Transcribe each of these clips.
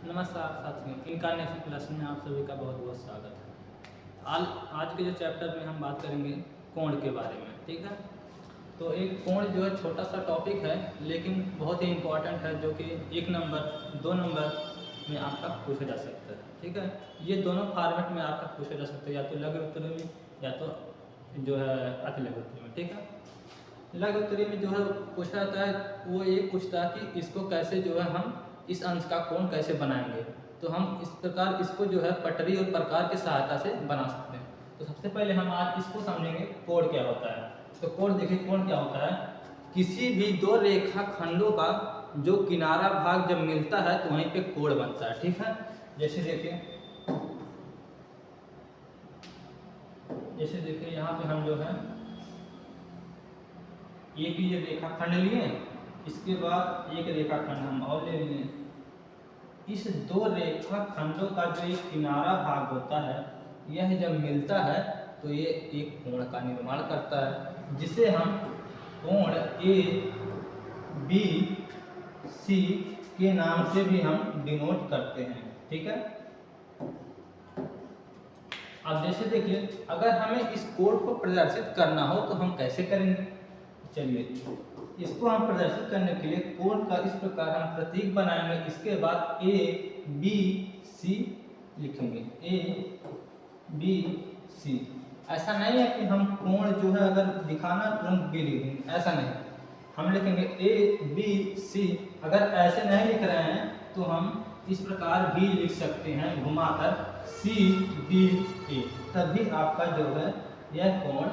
नमस्कार साथियों, incarnation class में आप सभी का बहुत बहुत स्वागत है। आज के जो चैप्टर में हम बात करेंगे कोण के बारे में, ठीक है। तो एक कोण जो है छोटा सा टॉपिक है, लेकिन बहुत ही इम्पोर्टेंट है, जो कि 1 नंबर 2 नंबर में आपका पूछा जा सकता है, ठीक है। ये दोनों फॉर्मेट में आपका पूछा जा सकता है, या तो लघु उत्तरी में या तो जो है अति लघु उत्तरी में, ठीक है। लघु उत्तरी में जो है पूछा जाता है, वो ये पूछता है कि इसको कैसे जो है हम इस अंश का कोण कैसे बनाएंगे। तो हम इस प्रकार इसको जो है पटरी और प्रकार की सहायता से बना सकते हैं। तो सबसे पहले हम आज इसको समझेंगे कोण क्या होता है। तो कोण देखिए, कोण क्या होता है, किसी भी दो रेखा खंडों का जो किनारा भाग जब मिलता है तो वहीं पे कोण बनता है, ठीक है। जैसे देखिए यहाँ पे हम जो है एक ये रेखा खंड लिए, इसके बाद एक रेखा खंड हम और ले लिए। इस दो रेखा खंडों का जो एक किनारा भाग होता है, यह जब मिलता है तो ये एक कोण का निर्माण करता है, जिसे हम कोण ए बी सी के नाम से भी हम डिनोट करते हैं, ठीक है। अब जैसे देखिए, अगर हमें इस कोण को प्रदर्शित करना हो तो हम कैसे करेंगे। चलिए, इसको हम प्रदर्शित करने के लिए कोण का इस प्रकार हम प्रतीक बनाएंगे। इसके बाद ए बी सी लिखेंगे, ए बी सी। ऐसा नहीं है कि हम कोण जो है अगर दिखाना तुरंत बी लिख देंगे, ऐसा नहीं। हम लिखेंगे ए बी सी। अगर ऐसे नहीं लिख रहे हैं तो हम इस प्रकार भी लिख सकते हैं घुमाकर, सी बी ए, तभी आपका जो है यह कोण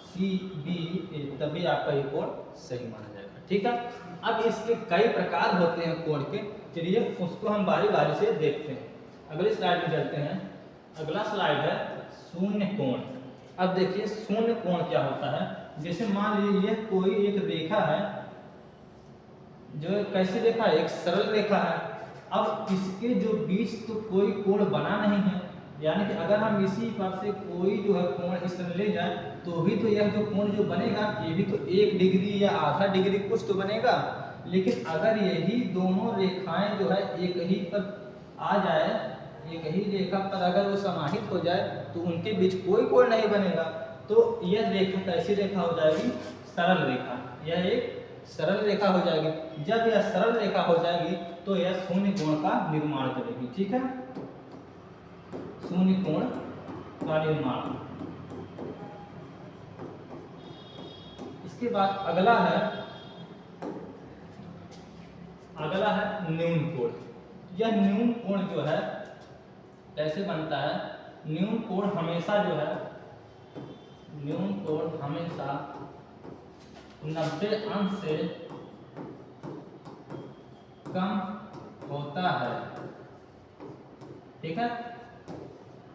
सी बी ए, तभी आपका ये कोण सही माना जाएगा, ठीक है। अब इसके कई प्रकार होते हैं कोण के, चलिए उसको हम बारी बारी से देखते हैं। अगली स्लाइड में चलते हैं। अगला स्लाइड है शून्य कोण। अब देखिए शून्य कोण क्या होता है। जैसे मान लीजिए यह कोई एक रेखा है, जो कैसी रेखा है, एक सरल रेखा है। अब इसके जो बीच तो कोई कोण बना नहीं है, यानी कि अगर हम इसी पास से कोई जो है कोण इस तरह ले जाए तो भी तो यह जो कोण जो बनेगा ये भी तो 1 डिग्री या आधा डिग्री कुछ तो बनेगा। लेकिन अगर यही दोनों रेखाएं जो है एक ही पर आ जाए, एक ही रेखा पर अगर वो समाहित हो जाए तो उनके बीच कोई कोण नहीं बनेगा। तो यह रेखा कैसी रेखा हो जाएगी, सरल रेखा। यह एक सरल रेखा हो जाएगी। जब यह सरल रेखा हो जाएगी तो यह शून्य कोण का निर्माण करेगी, ठीक है। शून्य कोण का निर्माण। इसके बाद अगला है न्यून कोण। यह न्यून कोण जो है कैसे बनता है, न्यून कोण हमेशा 90 अंश से कम होता है, ठीक है।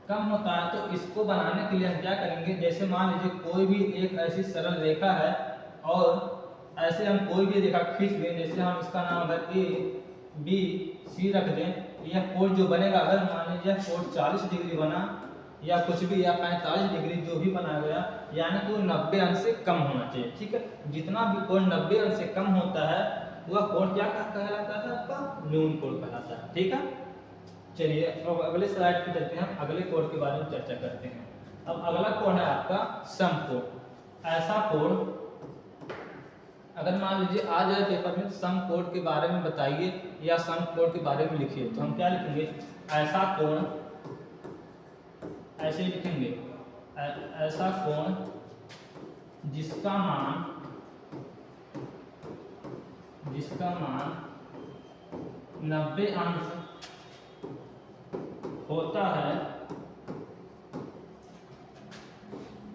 कम होता है तो इसको बनाने के लिए हम क्या करेंगे, जैसे मान लीजिए कोई भी एक ऐसी सरल रेखा है और ऐसे हम कोई भी रेखा खींच लें। जैसे हम इसका नाम अगर ए बी सी रख दें, यह कोण जो बनेगा, अगर मान लीजिए कोण 40 डिग्री बना या कुछ भी, या 45 डिग्री जो भी बना गया, यानी कि वो 90 अंश से कम होना चाहिए, ठीक है। जितना भी कोण 90 अंश से कम होता है वह कोण क्या कहलाता है, आपका न्यून कोण कहलाता है, ठीक है। चलिए अब अगले स्लाइड पे चलते हैं, अगले कोण के बारे में चर्चा करते हैं। अब अगला कोण है आपका समकोण। ऐसा कोण, अगर मान लीजिए आ जाए पेपर में समकोण के बारे में बताइए या समकोण के बारे में लिखिए, तो हम क्या लिखेंगे, ऐसा कोण, ऐसे लिखेंगे, ऐसा कोण जिसका मान 90 अंश होता है,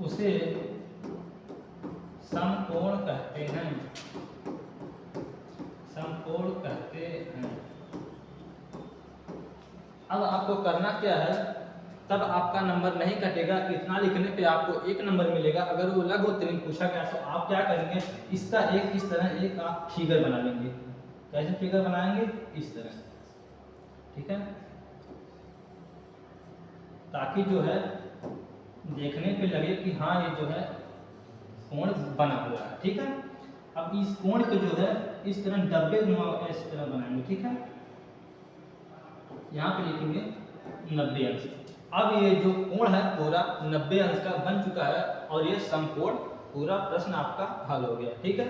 उसे समकोण कहते हैं। समकोण कहते हैं। अब आपको करना क्या है, तब आपका नंबर नहीं कटेगा, इतना लिखने पे आपको 1 नंबर मिलेगा। अगर वो लघु उत्तरी में पूछा गया तो आप क्या करेंगे, इसका एक इस तरह एक आप फिगर बना लेंगे। कैसे फिगर बनाएंगे, इस तरह, ठीक है, ताकि जो है देखने पे लगे कि हाँ ये जो है कोण बना हुआ है, ठीक है। अब इस कोण को जो है इस तरह डब्बे इस तरह बनाएंगे, ठीक है। यहाँ पे लिखेंगे 90 अंश। अब ये जो कोण है पूरा 90 अंश का बन चुका है और ये समकोण पूरा प्रश्न आपका हल हो गया। ठीक है,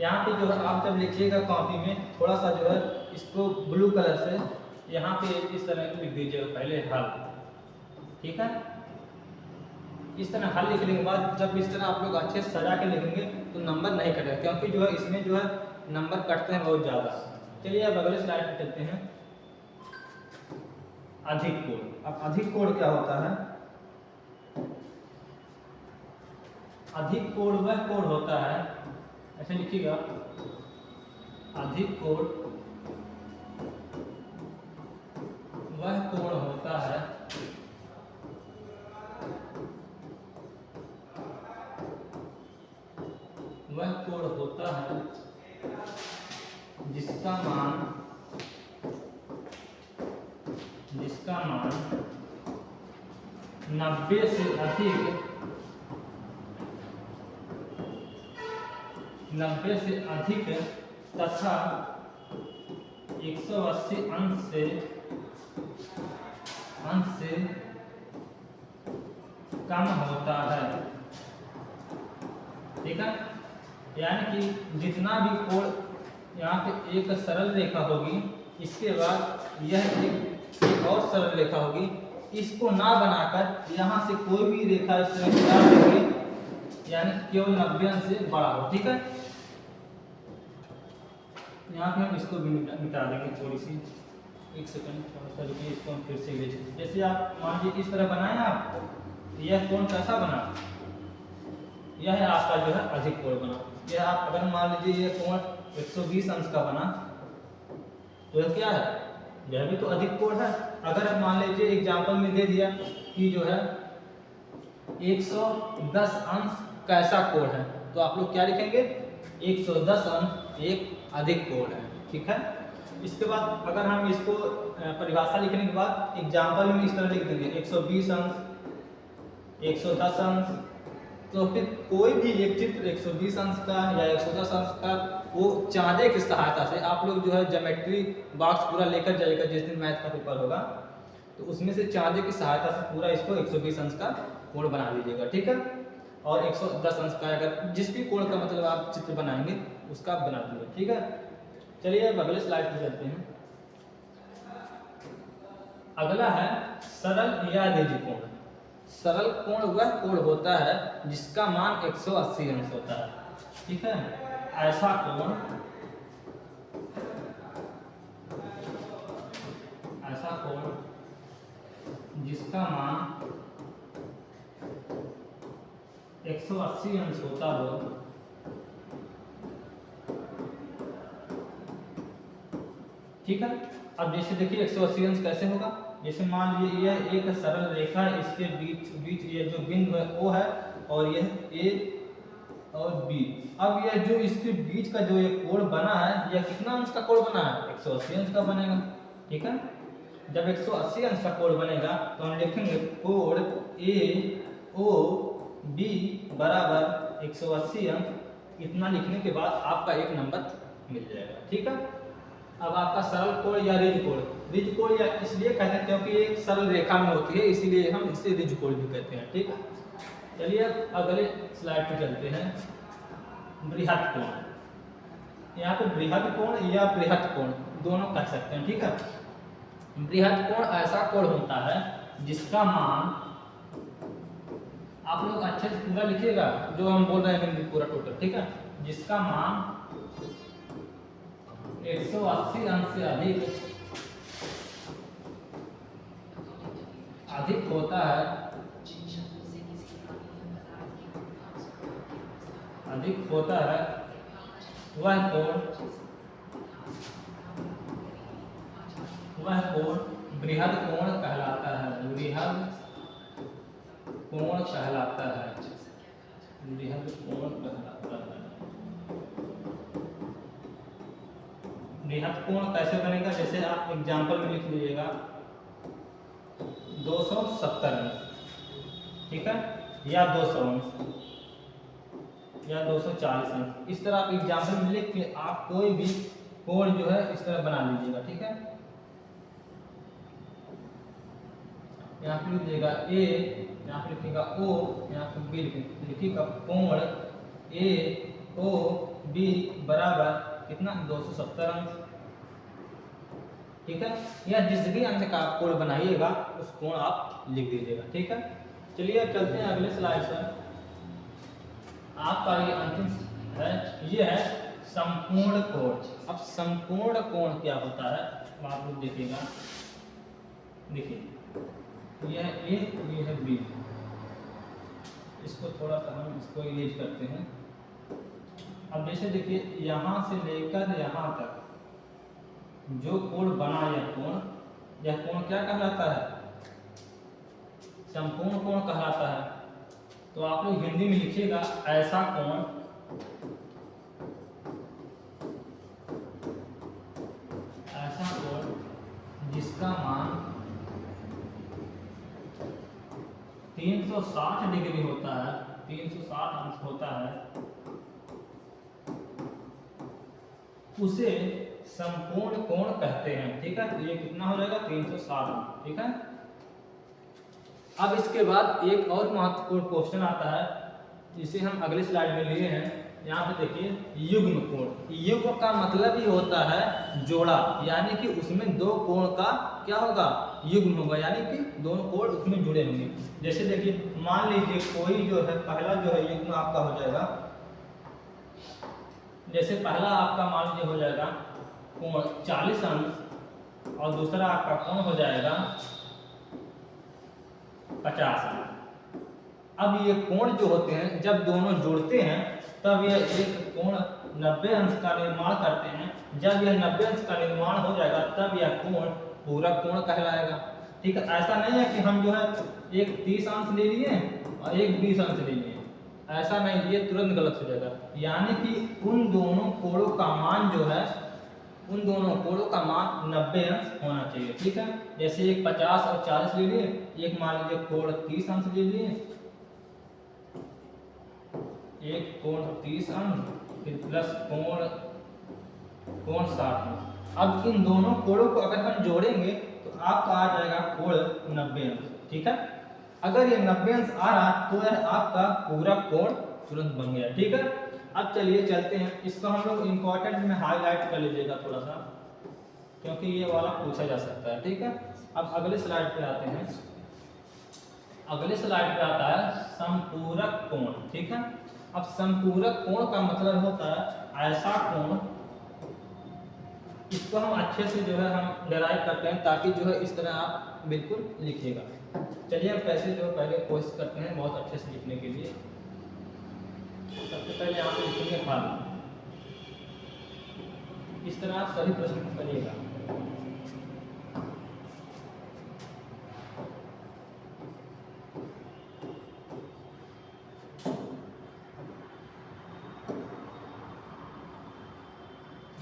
यहाँ पे जो है आप जब लिखिएगा कॉपी में थोड़ा सा जो है इसको ब्लू कलर से यहाँ पे इस तरह लिख दीजिएगा पहले हल। ठीक है, इस तरह हल लिखने के बाद जब इस तरह आप लोग अच्छे से सजा के लिखेंगे तो नंबर नहीं कटेगा, क्योंकि जो है इसमें जो है नंबर कटते हैं बहुत ज़्यादा। चलिए अब अगले स्लाइड पे चलते हैं। अधिक कोण। अब अधिक कोण क्या होता है? अधिक कोण वह कोण होता है, ऐसे लिखिएगा, अधिक कोण वह कोण होता है जिसका मान 90 से अधिक 90 से अधिक तथा 180 अंश से कम होता है। ठीक है, यानी कि जितना भी कोण यहाँ पे एक सरल रेखा होगी, इसके बाद यह एक और सरल रेखा होगी, इसको ना बनाकर यहाँ से कोई भी रेखा इस तरह मिटा देंगे, यानी केवल 90 अंश से बड़ा हो। ठीक है, यहाँ पे हम इसको भी मिटा देंगे थोड़ी सी, एक सेकंड थोड़ा सा रुकिए, इसको हम फिर से लीजिए। जैसे आप मान लीजिए इस तरह बनाए आप, यह कोण कैसा बना, यह है आपका जो है अधिक कोण बना। यह आप अगर मान लीजिए यह कोण 120 अंश का बना तो यह क्या है, यह भी तो अधिक कोण है। अगर आप मान लीजिए एग्जाम्पल में दे दिया कि जो है 110 अंश कैसा कोण है, तो आप लोग क्या लिखेंगे, 110 अंश एक अधिक कोण है। ठीक है, इसके बाद अगर हम इसको परिभाषा लिखने के बाद एग्जाम्पल में इस तरह लिख देंगे 120 अंश 110 अंश, तो फिर कोई भी एक चित्र 120 अंश का या 110 अंश का वो चाँदे की सहायता से आप लोग जो है ज्योमेट्री बॉक्स पूरा लेकर जाइएगा जिस दिन मैथ का पेपर होगा, तो उसमें से चाँदे की सहायता से पूरा इसको 120 अंश का कोण बना लीजिएगा। ठीक है, और 110 अंश का अगर जिस भी कोण का मतलब आप चित्र बनाएंगे उसका आप बना दीजिए। ठीक है, चलिए अब अगले स्लाइड पर चलते हैं। अगला है सरल या रिज कोण। सरल कोण वह कोण होता है जिसका मान 180 अंश होता है। ठीक है, ऐसा कोण जिसका मान 180 अंश होता हो, ठीक है। अब जैसे देखिए 180 अंश कैसे होगा, जैसे मान लीजिए यह एक सरल रेखा है, इसके बीच ये जो बिंदु है वो है और यह ए और बी। अब यह जो इसके बीच का जो ये कोण बना है, यह कितना अंश का कोण बना है, 180 अंश का बनेगा। ठीक है, जब 180 अंश का कोण बनेगा तो हम लिखेंगे कोण ए ओ बी बराबर 180 अंश। इतना लिखने के बाद आपका एक नंबर मिल जाएगा। ठीक है, अब आपका सरल कोण या रिज कोण या इसलिए कहते हैं क्योंकि एक सरल रेखा में होती है, इसीलिए हम इसे रिज कोण भी कहते हैं। ठीक है, चलिए अगले स्लाइड पे चलते हैं। बृहत कोण, यहाँ पे बृहत कोण या बृहत कोण दोनों कह सकते हैं। ठीक है, बृहत कोण ऐसा कोण होता है जिसका मान, आप लोग अच्छे से पूरा लिखिएगा जो हम बोल रहे हैं पूरा टोटल। ठीक है, जिसका मान 180 अंश से अधिक होता है, वह कोण बृहद कोण कहलाता है। बृहद कोण कहलाता है। बृहद कोण कैसे बनेगा, जैसे आप एग्जाम्पल में लिख लीजिएगा 270 अंश। ठीक है, या 200 अंश या 240 अंश, इस तरह आप एग्जाम्पल में लिख के आप कोई भी कोण जो है इस तरह बना लीजिएगा। ठीक है, यहाँ पे लिख देगा ए, यहाँ पे लिखेगा ओ, यहाँ पे बी लिखिएगा कोण ए ओ बी बराबर कितना 270 अंश। ठीक है, या जिस भी अंश का आप कोण बनाइएगा उस कोण आप लिख दीजिएगा। ठीक है, चलिए अब चलते हैं अगले स्लाइड पर। आपका ये अंतिम है, ये है संपूर्ण कोण। अब संपूर्ण कोण क्या होता है आप लोग देखिएगा। देखिए यह है ए, ये है बी, इसको थोड़ा सा हम इसको इरेज करते हैं। अब जैसे देखिए यहाँ से लेकर यहाँ तक जो कोण बना यह कोण क्या कहलाता है? संपूर्ण कोण कहलाता है। तो आप लोग हिंदी में लिखिएगा ऐसा कोण जिसका मान 360 डिग्री होता है, 360 अंश होता है, उसे संपूर्ण कोण कहते हैं। ठीक है, तो ये कितना हो जाएगा 360 अंश। ठीक है, अब इसके बाद एक और महत्वपूर्ण क्वेश्चन आता है जिसे हम अगले स्लाइड में लिए हैं। यहाँ पे देखिए युग्म कोण। युग्म का मतलब ही होता है जोड़ा, यानी कि उसमें दो कोण का क्या होगा? युग्म होगा, यानी कि दोनों कोण उसमें जुड़े होंगे। जैसे देखिए मान लीजिए कोई जो है पहला जो है युग्म आपका हो जाएगा, जैसे पहला आपका मान लीजिए हो जाएगा कोण 40 अंश और दूसरा आपका कोण हो जाएगा 50 अंश। अब ये कोण जो होते हैं जब दोनों जुड़ते हैं तब यह एक कोण 90 अंश का निर्माण करते हैं। जब यह 90 अंश का निर्माण हो जाएगा तब यह कोण पूरा कोण कहलाएगा। ठीक है, ऐसा नहीं है कि हम जो है एक 30 अंश ले लिए और एक 20 अंश ले लिए, ऐसा नहीं, ये तुरंत गलत हो जाएगा। यानी कि उन दोनों कोणों का मान जो है, उन दोनों कोणों का मान 90 अंश होना चाहिए। ठीक है, जैसे एक 50 और 40 ले लिए, एक मान लीजिए कोण 30 अंश ले लिए, एक कोण 30 अंश फिर प्लस कोण 60 अंश। अब इन दोनों कोणों को अगर हम जोड़ेंगे तो आपका आ जाएगा कोण 90 अंश। ठीक है, अगर ये 90 अंश आ रहा तो यह आपका पूरा कोण तुरंत बन गया। ठीक है, अब चलिए चलते हैं, इसको हम लोग इम्पोर्टेंट में हाईलाइट कर लीजिएगा थोड़ा सा, क्योंकि ये वाला पूछा जा सकता है। ठीक है, अब अगले स्लाइड पे आते हैं। अगले स्लाइड पे आता है संपूरक कोण। ठीक है, अब संपूरक कोण का मतलब होता है ऐसा कोण, इसको हम अच्छे से जो है हम डिराइव करते हैं ताकि जो है इस तरह आप बिल्कुल लिखिएगा। चलिए हम कैसे जो पहले कोशिश करते हैं बहुत अच्छे से लिखने के लिए। सबसे पहले यहाँ पे लिखेंगे फल, इस तरह आप सभी प्रश्न करिएगा।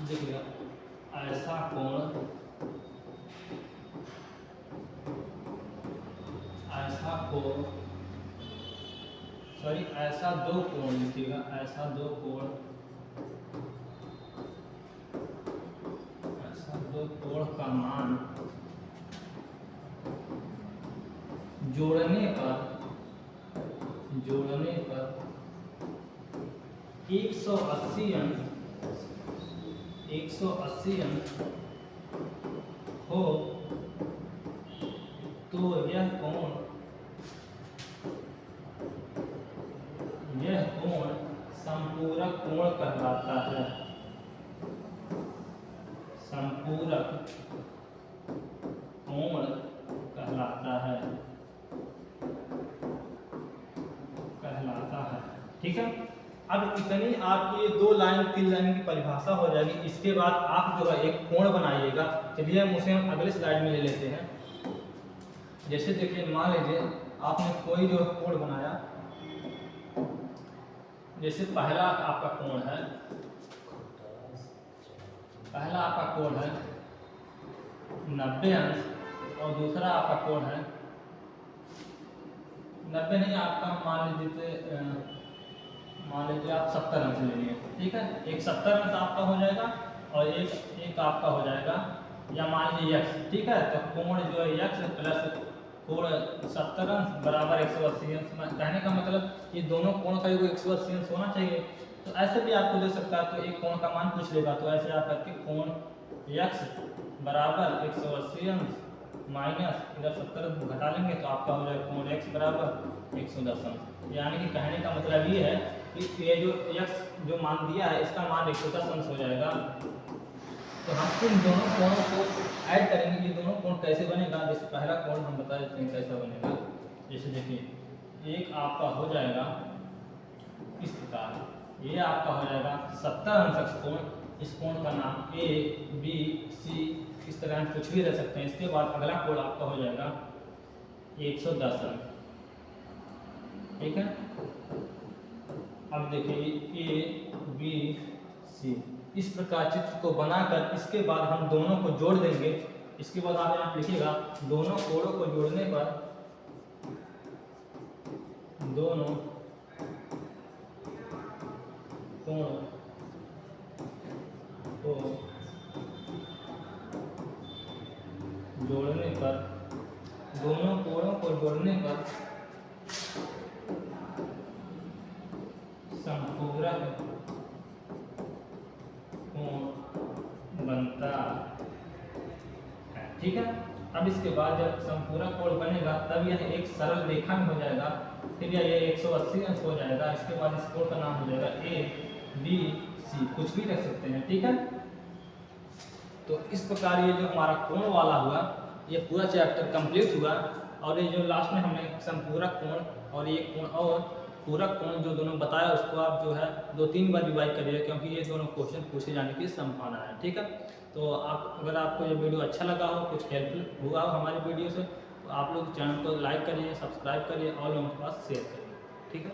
देखिएगा ऐसा कोण, ऐसा कोण, सॉरी ऐसा दो कोण लिखिएगा, ऐसा दो कोण, ऐसा दो कोण का मान जोड़ने पर 180 अंश, 180 अंश हो तो यह कोण संपूरक कोण कहलाता है। संपूरक कोण कहलाता है। ठीक है, अब इतनी आपकी 2 लाइन 3 लाइन की परिभाषा हो जाएगी। इसके बाद आप जो है एक कोण बनाइएगा। चलिए हम उसे हम अगले स्लाइड में ले लेते हैं। जैसे देखिए मान लीजिए आपने कोई जो कोण बनाया, जैसे पहला आपका कोण है, पहला आपका कोण है 90 अंश और दूसरा आपका कोण है 90 नहीं, आपका मान लीजिए आप 70 अंश ले लिए। ठीक है, एक 70 अंश आपका हो जाएगा और एक आपका हो जाएगा, या मान लीजिए x। ठीक है, तो कोण जो है x प्लस कोण 70 अंश बराबर 180 अंश। कहने का मतलब ये दोनों कोण का योग 180 अंश होना चाहिए। तो ऐसे भी आपको दे सकता है, तो एक कोण का मान पूछ लेगा, तो ऐसे आप करके कोण x बराबर 180 अंश माइनस इधर 70 घटा लेंगे तो आपका हो जाएगा कोण x बराबर 110 अंश। यानी कि कहने का मतलब ये है कि ये जो x जो मान दिया है इसका मान 110 अंश हो जाएगा। तो हम इन दोनों कोणों को ऐड करेंगे। ये दोनों कोण कैसे बनेगा, जैसे पहला कोण हम बता देते हैं कैसा बनेगा। जैसे देखिए एक आपका हो जाएगा इस प्रकार, ये आपका हो जाएगा 70 अंश कोण। इस कोण का नाम ए बी सी इस तरह हम कुछ भी रह सकते हैं। इसके बाद अगला कोण आपका हो जाएगा 110 अंश, ठीक है। अब देखिए ए बी सी इस प्रकार चित्र को बनाकर इसके बाद हम दोनों को जोड़ देंगे। इसके बाद आप यहाँ लिखिएगा दोनों कोणों को जोड़ने पर दोनों कोण को जोड़ने पर दोनों कोणों को जोड़ने पर संपूरक कोण बनता है, ठीक है। अब इसके बाद जब संपूरक कोण बनेगा तब यह एक सरल रेखा में हो जाएगा, फिर यह 180 अंश हो जाएगा। इसके बाद इस कोण का नाम हो जाएगा ए बी सी, कुछ भी रख सकते हैं, ठीक है। तो इस प्रकार ये जो हमारा कोण वाला हुआ ये पूरा चैप्टर कंप्लीट हुआ। और ये जो लास्ट में हमने संपूरक कोण और ये कोण और पूरक कोण जो दोनों बताया उसको आप जो है 2-3 बार रिवाइज करिए, क्योंकि ये दोनों क्वेश्चन पूछे जाने की संभावना है, ठीक है। तो आप अगर आपको ये वीडियो अच्छा लगा हो, कुछ हेल्पफुल हुआ हो हमारी वीडियो से, तो आप लोग चैनल को लाइक करिए, सब्सक्राइब करिए और लोगों के पास शेयर करिए, ठीक है।